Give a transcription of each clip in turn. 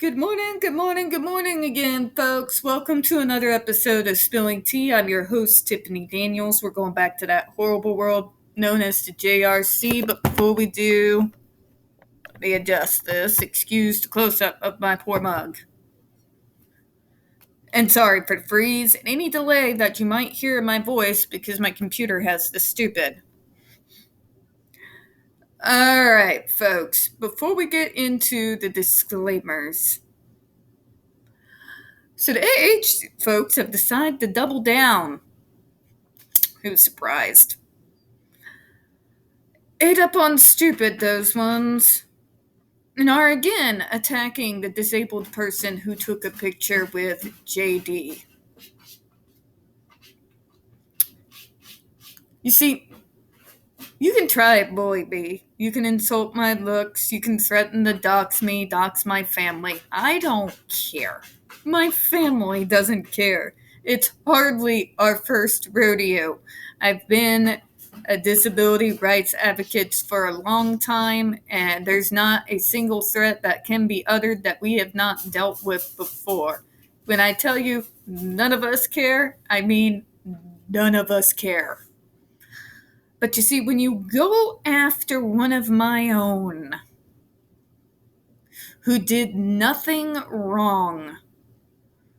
Good morning again, folks. Welcome to another episode of Spilling Tea. I'm your host, Tiffany Daniels. We're going back to that horrible world known as the JRC, but before we do, let me adjust this. Excuse the close-up of my poor mug. And sorry for the freeze and any delay that you might hear in my voice because my computer has the stupid. Alright, folks, before we get into the disclaimers, so the AH folks have decided to double down. Who's surprised? Ate up on stupid, those ones. And are again attacking the disabled person who took a picture with JD. You see, you can try it, bully me. You can insult my looks. You can threaten to dox me, dox my family. I don't care. My family doesn't care. It's hardly our first rodeo. I've been a disability rights advocate for a long time, and there's not a single threat that can be uttered that we have not dealt with before. When I tell you none of us care, I mean none of us care. But you see, when you go after one of my own who did nothing wrong,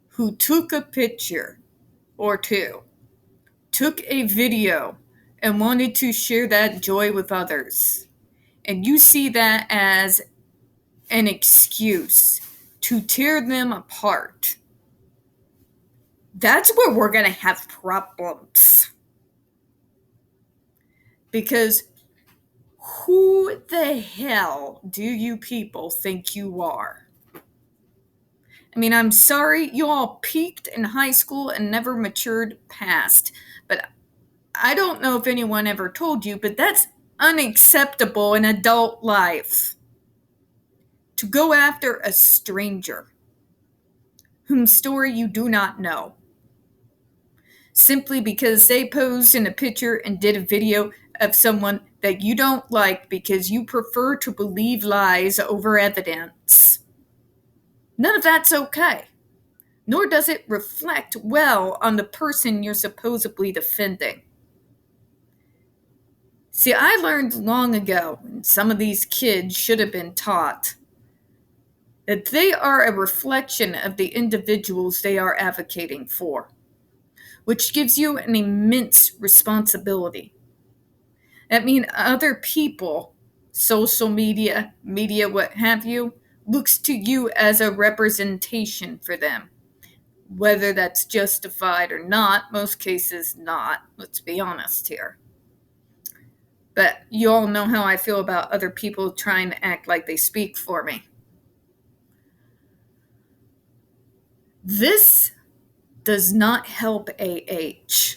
who took a picture or two, took a video, and wanted to share that joy with others, and you see that as an excuse to tear them apart, that's where we're going to have problems. Because who the hell do you people think you are? I mean, I'm sorry, you all peaked in high school and never matured past, but I don't know if anyone ever told you, but that's unacceptable in adult life. To go after a stranger whose story you do not know, simply because they posed in a picture and did a video of someone that you don't like because you prefer to believe lies over evidence. None of that's okay. Nor does it reflect well on the person you're supposedly defending. See, I learned long ago, and some of these kids should have been taught, that they are a reflection of the individuals they are advocating for, which gives you an immense responsibility. That means other people, social media, what have you, looks to you as a representation for them. Whether that's justified or not, most cases not, let's be honest here. But you all know how I feel about other people trying to act like they speak for me. This does not help AH.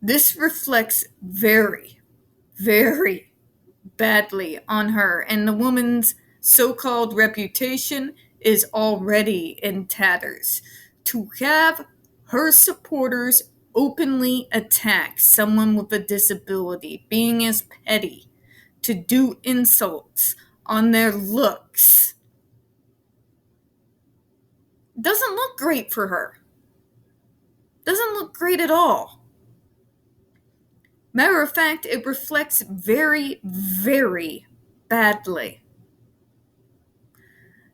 This reflects very, very badly on her, and the woman's so-called reputation is already in tatters. To have her supporters openly attack someone with a disability, being as petty, to do insults on their looks, doesn't look great for her. Doesn't look great at all. Matter of fact, it reflects very, very badly.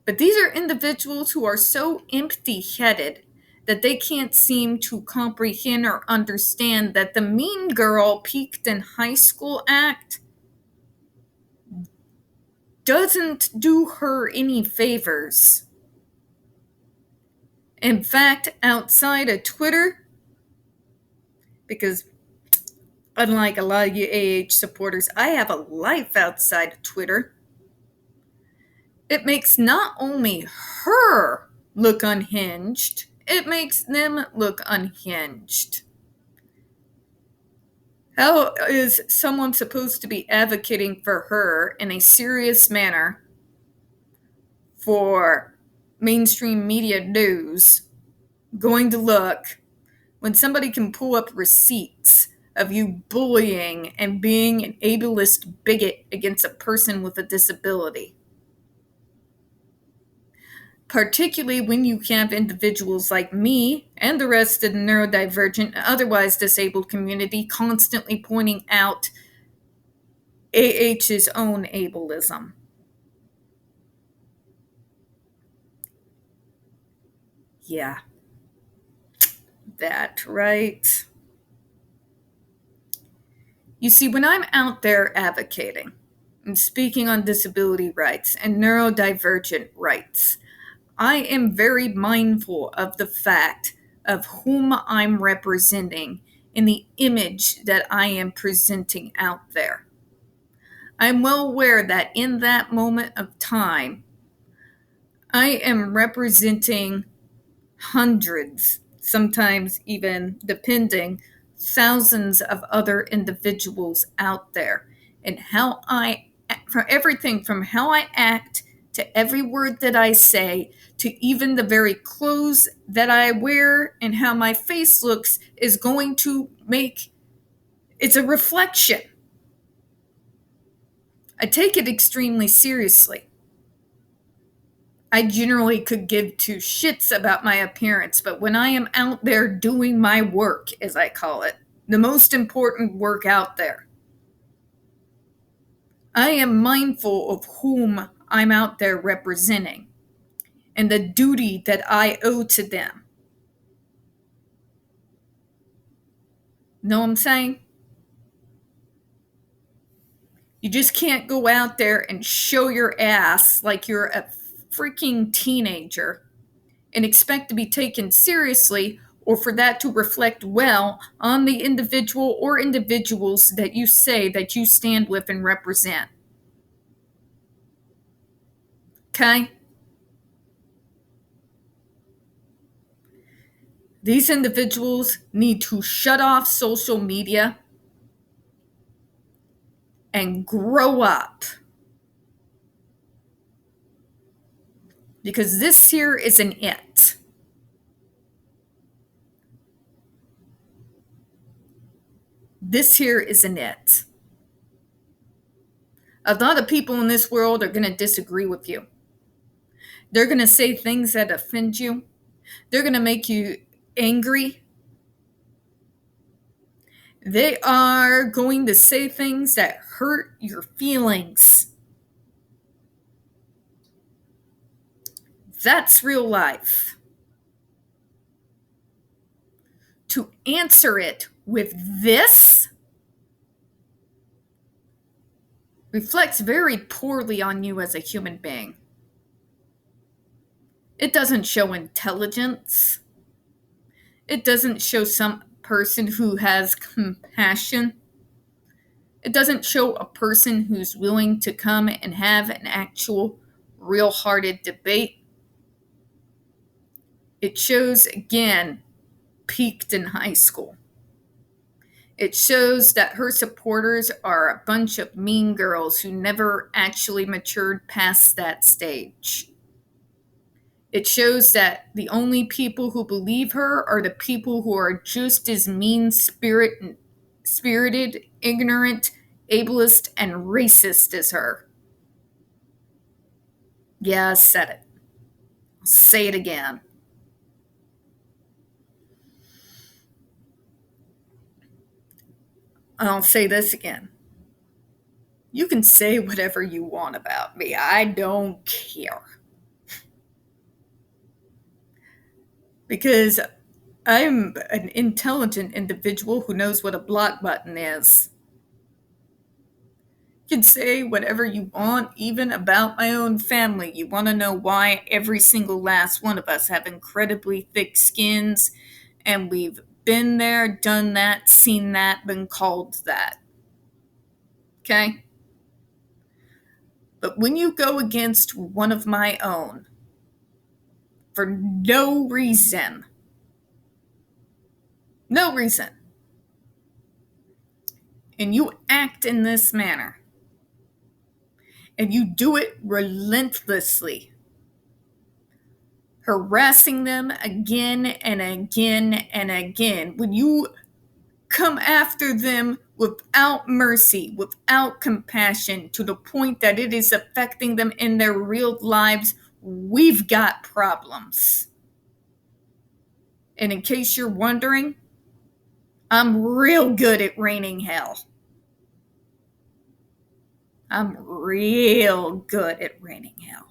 But these are individuals who are so empty-headed that they can't seem to comprehend or understand that the mean girl peaked in high school act doesn't do her any favors. In fact, outside of Twitter, because unlike a lot of you AH supporters, I have a life outside of Twitter, it makes not only her look unhinged, it makes them look unhinged. How is someone supposed to be advocating for her in a serious manner for mainstream media news going to look when somebody can pull up receipts of you bullying and being an ableist bigot against a person with a disability? particularly when you have individuals like me and the rest of the neurodivergent, otherwise disabled community constantly pointing out AH's own ableism. Yeah, that right. You see, when I'm out there advocating and speaking on disability rights and neurodivergent rights, I am very mindful of the fact of whom I'm representing and the image that I am presenting out there. I'm well aware that in that moment of time, I am representing hundreds, sometimes even depending, thousands of other individuals out there. And how for everything from how I act to every word that I say, to even the very clothes that I wear and how my face looks is going to it's a reflection. I take it extremely seriously. I generally could give two shits about my appearance, but when I am out there doing my work, as I call it, the most important work out there, I am mindful of whom I'm out there representing and the duty that I owe to them. Know what I'm saying? You just can't go out there and show your ass like you're a freaking teenager and expect to be taken seriously, or for that to reflect well on the individual or individuals that you say that you stand with and represent. Okay? These individuals need to shut off social media and grow up. Because this here is an it. This here is an it. A lot of people in this world are going to disagree with you. They're going to say things that offend you. They're going to make you angry. They are going to say things that hurt your feelings. That's real life. To answer it with this reflects very poorly on you as a human being. It doesn't show intelligence. It doesn't show some person who has compassion. It doesn't show a person who's willing to come and have an actual real-hearted debate. It shows, again, peaked in high school. It shows that her supporters are a bunch of mean girls who never actually matured past that stage. It shows that the only people who believe her are the people who are just as mean-spirited, ignorant, ableist, and racist as her. Yeah, I said it. I'll say it again. I'll say this again. You can say whatever you want about me. I don't care. Because I'm an intelligent individual who knows what a block button is. You can say whatever you want, even about my own family. You want to know why every single last one of us have incredibly thick skins, and we've been there, done that, seen that, been called that. Okay? But when you go against one of my own, for no reason, and you act in this manner, and you do it relentlessly, harassing them again and again and again, when you come after them without mercy, without compassion, to the point that it is affecting them in their real lives we've got problems. And in case you're wondering, I'm real good at raining hell. I'm real good at raining hell.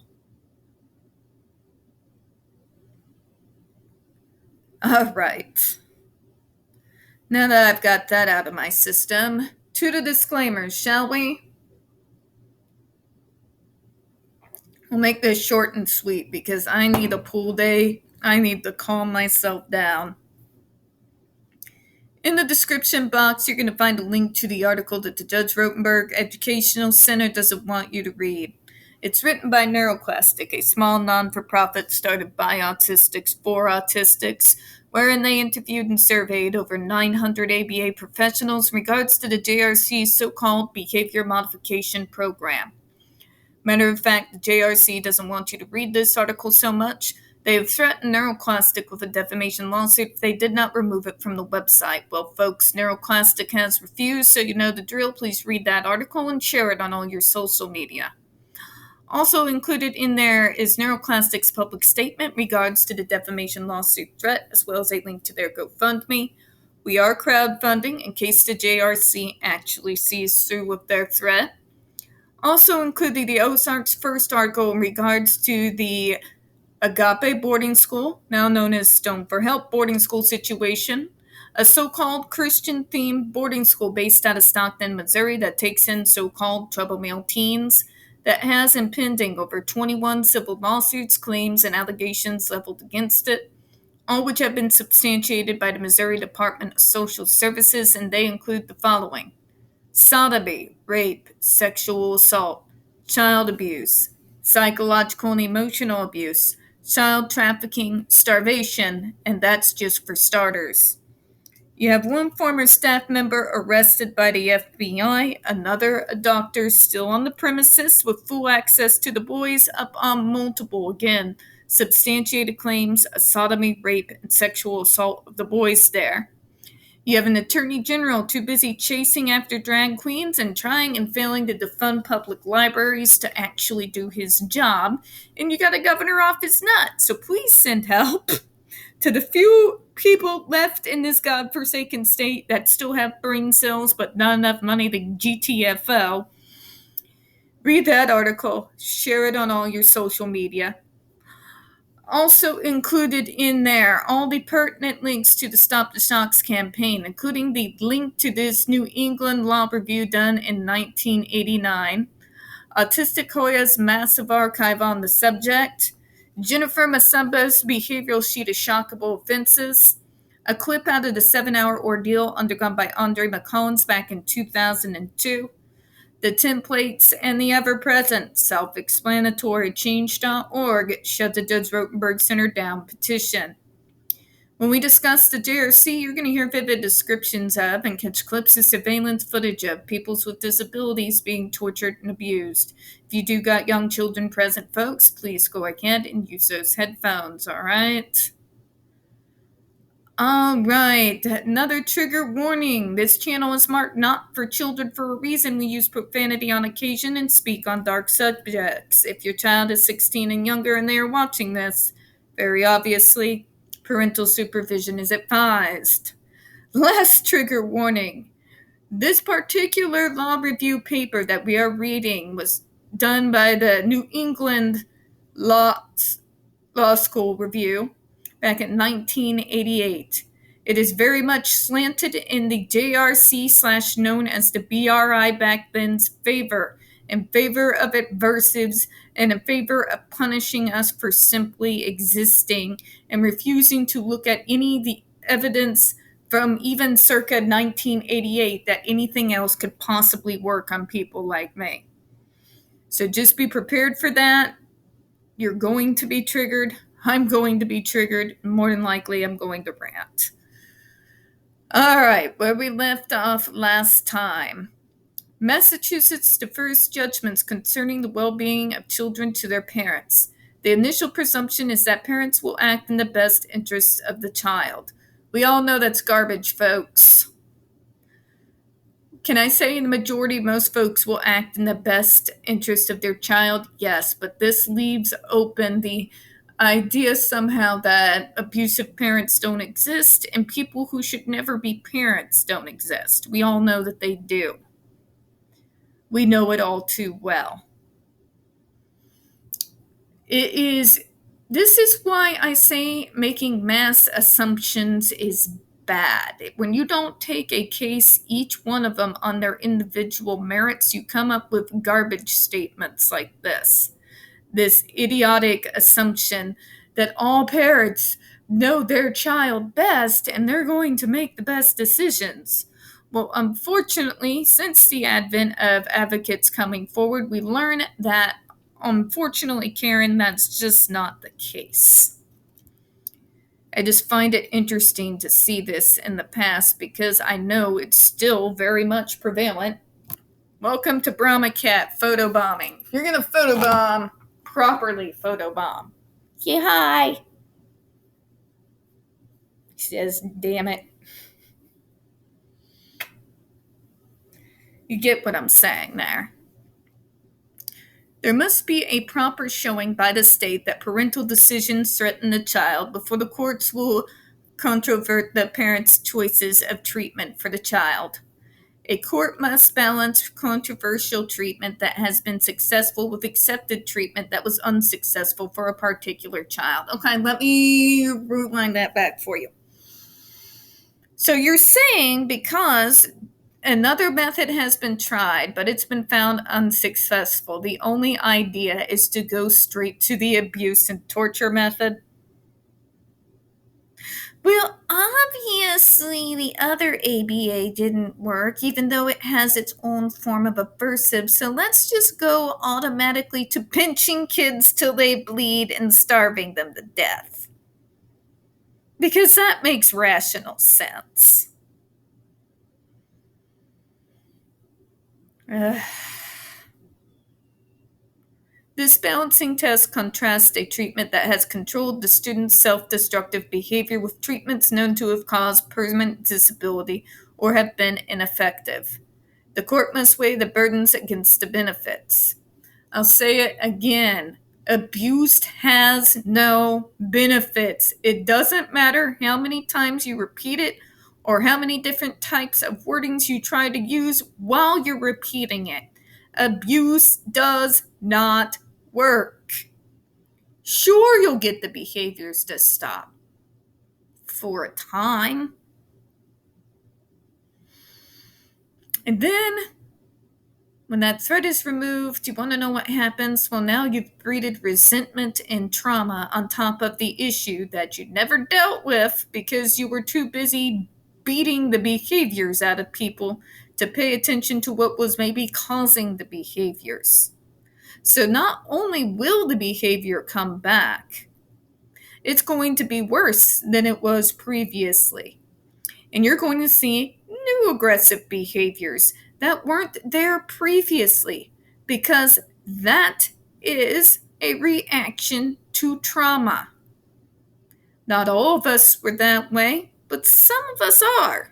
All right. Now that I've got that out of my system, to the disclaimers, shall we? We'll make this short and sweet because I need a pool day. I need to calm myself down. In the description box, you're going to find a link to the article that the Judge Rotenberg Educational Center doesn't want you to read. It's written by NeuroClastic, a small non-for-profit started by autistics for autistics, wherein they interviewed and surveyed over 900 ABA professionals in regards to the JRC's so-called behavior modification program. Matter of fact, the JRC doesn't want you to read this article so much. They have threatened NeuroClastic with a defamation lawsuit if they did not remove it from the website. Well, folks, NeuroClastic has refused, so you know the drill. Please read that article and share it on all your social media. Also included in there is NeuroClastic's public statement regards to the defamation lawsuit threat, as well as a link to their GoFundMe. We are crowdfunding in case the JRC actually sees through with their threat. Also included the Ozarks' first article in regards to the Agape boarding school, now known as Stone for Help boarding school situation, a so-called Christian-themed boarding school based out of Stockton, Missouri that takes in so-called trouble male teens, that has impending over 21 civil lawsuits, claims, and allegations leveled against it, all which have been substantiated by the Missouri Department of Social Services, and they include the following: sodomy, rape, sexual assault, child abuse, psychological and emotional abuse, child trafficking, starvation, and that's just for starters. You have one former staff member arrested by the FBI, another a doctor still on the premises with full access to the boys, up on multiple, again, substantiated claims of sodomy, rape, and sexual assault of the boys there. You have an attorney general too busy chasing after drag queens and trying and failing to defund public libraries to actually do his job. And you got a governor off his nut. So please send help to the few people left in this godforsaken state that still have brain cells but not enough money to GTFO. Read that article. Share it on all your social media. Also included in there, all the pertinent links to the Stop the Shocks campaign, including the link to this New England law review done in 1989, Autistic Hoya's massive archive on the subject, Jennifer Masamba's behavioral sheet of shockable offenses, a clip out of the 7-hour ordeal undergone by Andre McCollins back in 2002, the templates, and the ever-present self-explanatory change.org shut the Judge Rotenberg Center down petition. When we discuss the JRC, you're going to hear vivid descriptions of and catch clips of surveillance footage of peoples with disabilities being tortured and abused. If you do got young children present, folks, please go ahead and use those headphones, all right? All right, another trigger warning. This channel is marked not for children for a reason. We use profanity on occasion and speak on dark subjects. If your child is 16 and younger and they are watching this, very obviously, parental supervision is advised. Last trigger warning. This particular law review paper that we are reading was done by the New England Law School Review back in 1988. It is very much slanted in the JRC / known as the BRI back then's favor, in favor of Aversives and in favor of punishing us for simply existing and refusing to look at any of the evidence from even circa 1988 that anything else could possibly work on people like me. So just be prepared for that. You're going to be triggered. I'm going to be triggered. More than likely, I'm going to rant. All right, where we left off last time. Massachusetts defers judgments concerning the well-being of children to their parents. The initial presumption is that parents will act in the best interests of the child. We all know that's garbage, folks. Can I say in the majority, most folks will act in the best interest of their child? Yes, but this leaves open the idea somehow that abusive parents don't exist and people who should never be parents don't exist. We all know that they do. We know it all too well. This is why I say making mass assumptions is bad. When you don't take a case, each one of them on their individual merits, you come up with garbage statements like this idiotic assumption that all parents know their child best and they're going to make the best decisions. Well, unfortunately, since the advent of advocates coming forward, we learn that, unfortunately, Karen, that's just not the case. I just find it interesting to see this in the past because I know it's still very much prevalent. Welcome to Brahma Cat photobombing. You're going to photobomb, properly photobomb. Say hi. She says, damn it. You get what I'm saying there. There must be a proper showing by the state that parental decisions threaten the child before the courts will controvert the parent's choices of treatment for the child. A court must balance controversial treatment that has been successful with accepted treatment that was unsuccessful for a particular child. Okay, let me rewind that back for you. So you're saying because another method has been tried, but it's been found unsuccessful, the only idea is to go straight to the abuse and torture method? Well, obviously, the other ABA didn't work, even though it has its own form of aversive. So let's just go automatically to pinching kids till they bleed and starving them to death. Because that makes rational sense. This balancing test contrasts a treatment that has controlled the student's self-destructive behavior with treatments known to have caused permanent disability or have been ineffective. The court must weigh the burdens against the benefits. I'll say it again. Abuse has no benefits. It doesn't matter how many times you repeat it or how many different types of wordings you try to use while you're repeating it. Abuse does not work. Sure, you'll get the behaviors to stop for a time. And then, when that threat is removed, you want to know what happens? Well, now you've breeded resentment and trauma on top of the issue that you never dealt with because you were too busy beating the behaviors out of people to pay attention to what was maybe causing the behaviors. So not only will the behavior come back, it's going to be worse than it was previously. And you're going to see new aggressive behaviors that weren't there previously because that is a reaction to trauma. Not all of us were that way, but some of us are.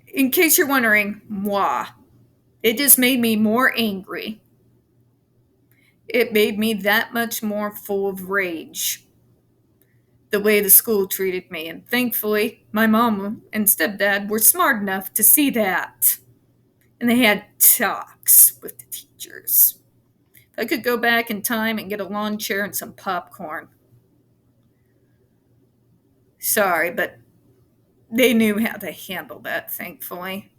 In case you're wondering, moi. It just made me more angry. It made me that much more full of rage. The way the school treated me, and thankfully, my mom and stepdad were smart enough to see that. And they had talks with the teachers. If I could go back in time and get a lawn chair and some popcorn. Sorry, but they knew how to handle that, thankfully.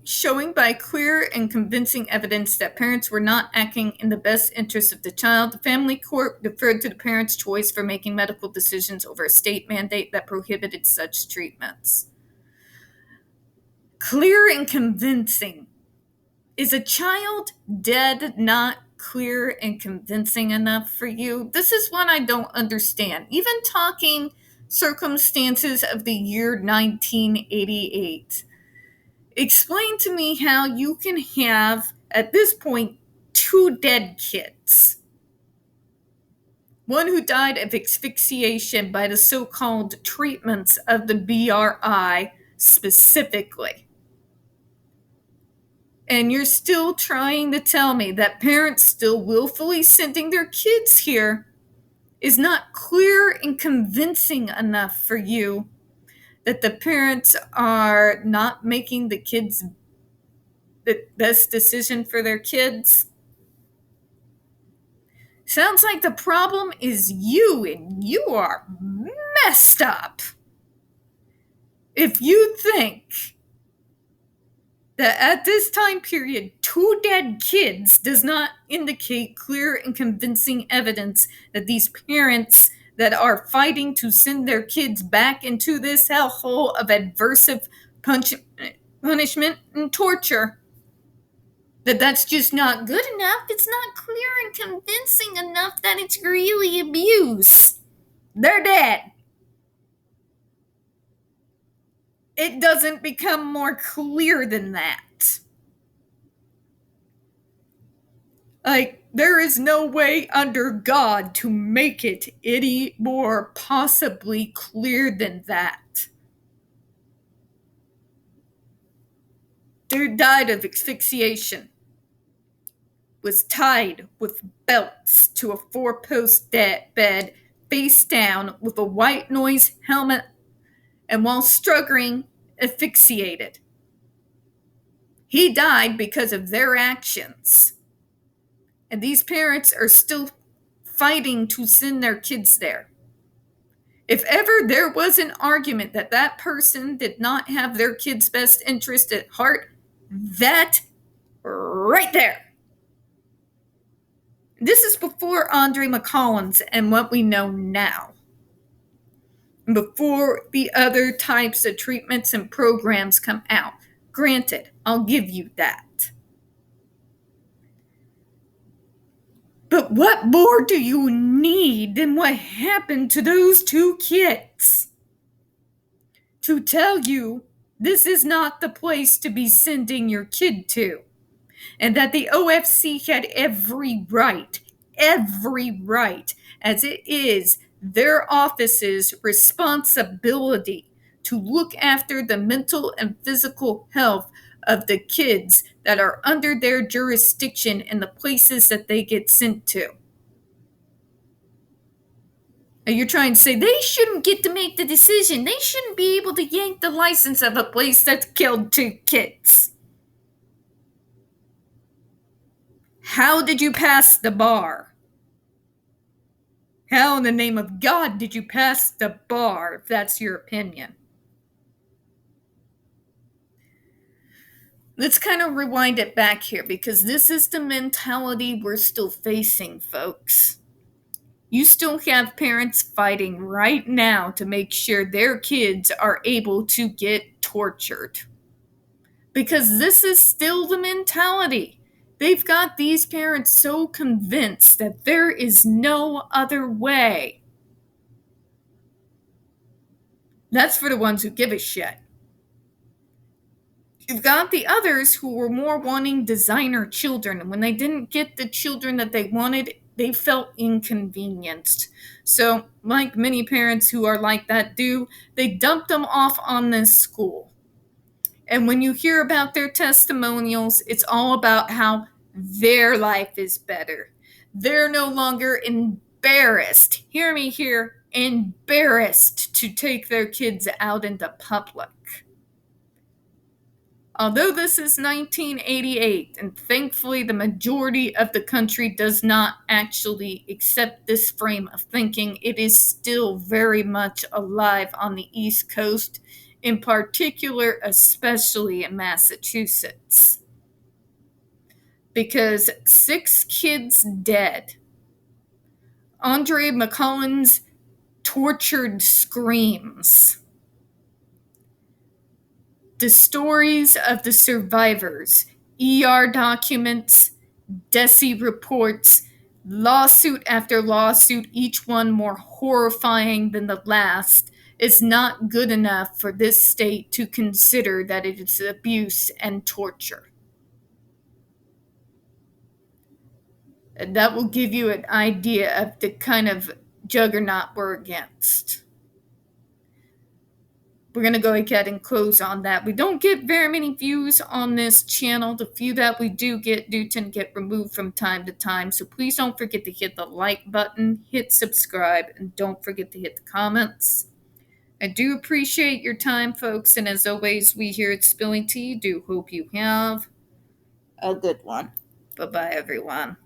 Showing by clear and convincing evidence that parents were not acting in the best interest of the child, the family court deferred to the parent's choice for making medical decisions over a state mandate that prohibited such treatments. Clear and convincing. Is a child dead not clear and convincing enough for you? This is what I don't understand. Even talking circumstances of the year 1988. Explain to me how you can have, at this point, 2 dead kids. one who died of asphyxiation by the so-called treatments of the BRI specifically. And you're still trying to tell me that parents still willfully sending their kids here is not clear and convincing enough for you that the parents are not making the best decision for their kids? Sounds like the problem is you, and you are messed up. If you think that at this time period, 2 dead kids does not indicate clear and convincing evidence that these parents that are fighting to send their kids back into this hellhole of aversive punishment and torture, that's just not good enough. It's not clear and convincing enough that it's really abuse. They're dead. It doesn't become more clear than that. Like, there is no way under God to make it any more possibly clear than that. Dude died of asphyxiation, was tied with belts to a 4-post bed, face down with a white noise helmet, and while struggling, asphyxiated. He died because of their actions. And these parents are still fighting to send their kids there. If ever there was an argument that that person did not have their kids' best interest at heart, that right there. This is before Andre McCollins and what we know now. Before the other types of treatments and programs come out. Granted, I'll give you that. But what more do you need than what happened to those 2 kids? To tell you this is not the place to be sending your kid to. And that the OFC had every right, as it is their office's responsibility to look after the mental and physical health of the kids that are under their jurisdiction in the places that they get sent to. And you're trying to say they shouldn't get to make the decision. They shouldn't be able to yank the license of a place that's killed 2 kids. How did you pass the bar? How in the name of God did you pass the bar, if that's your opinion? Let's kind of rewind it back here, because this is the mentality we're still facing, folks. You still have parents fighting right now to make sure their kids are able to get tortured. Because this is still the mentality. They've got these parents so convinced that there is no other way. That's for the ones who give a shit. You've got the others who were more wanting designer children, and when they didn't get the children that they wanted, they felt inconvenienced. So, like many parents who are like that do, they dumped them off on this school. And when you hear about their testimonials, it's all about how their life is better. They're no longer embarrassed. Hear me here, embarrassed to take their kids out into public. Although this is 1988, and thankfully the majority of the country does not actually accept this frame of thinking, it is still very much alive on the East Coast, in particular, especially in Massachusetts. Because 6 kids dead. Andre McCollins' tortured screams. The stories of the survivors, ER documents, DESI reports, lawsuit after lawsuit, each one more horrifying than the last, is not good enough for this state to consider that it is abuse and torture. And that will give you an idea of the kind of juggernaut we're against. We're going to go ahead and close on that. We don't get very many views on this channel. The few that we do tend to get removed from time to time. So please don't forget to hit the like button, hit subscribe, and don't forget to hit the comments. I do appreciate your time, folks. And as always, we here at Spilling Tea do hope you have a good one. Bye-bye, everyone.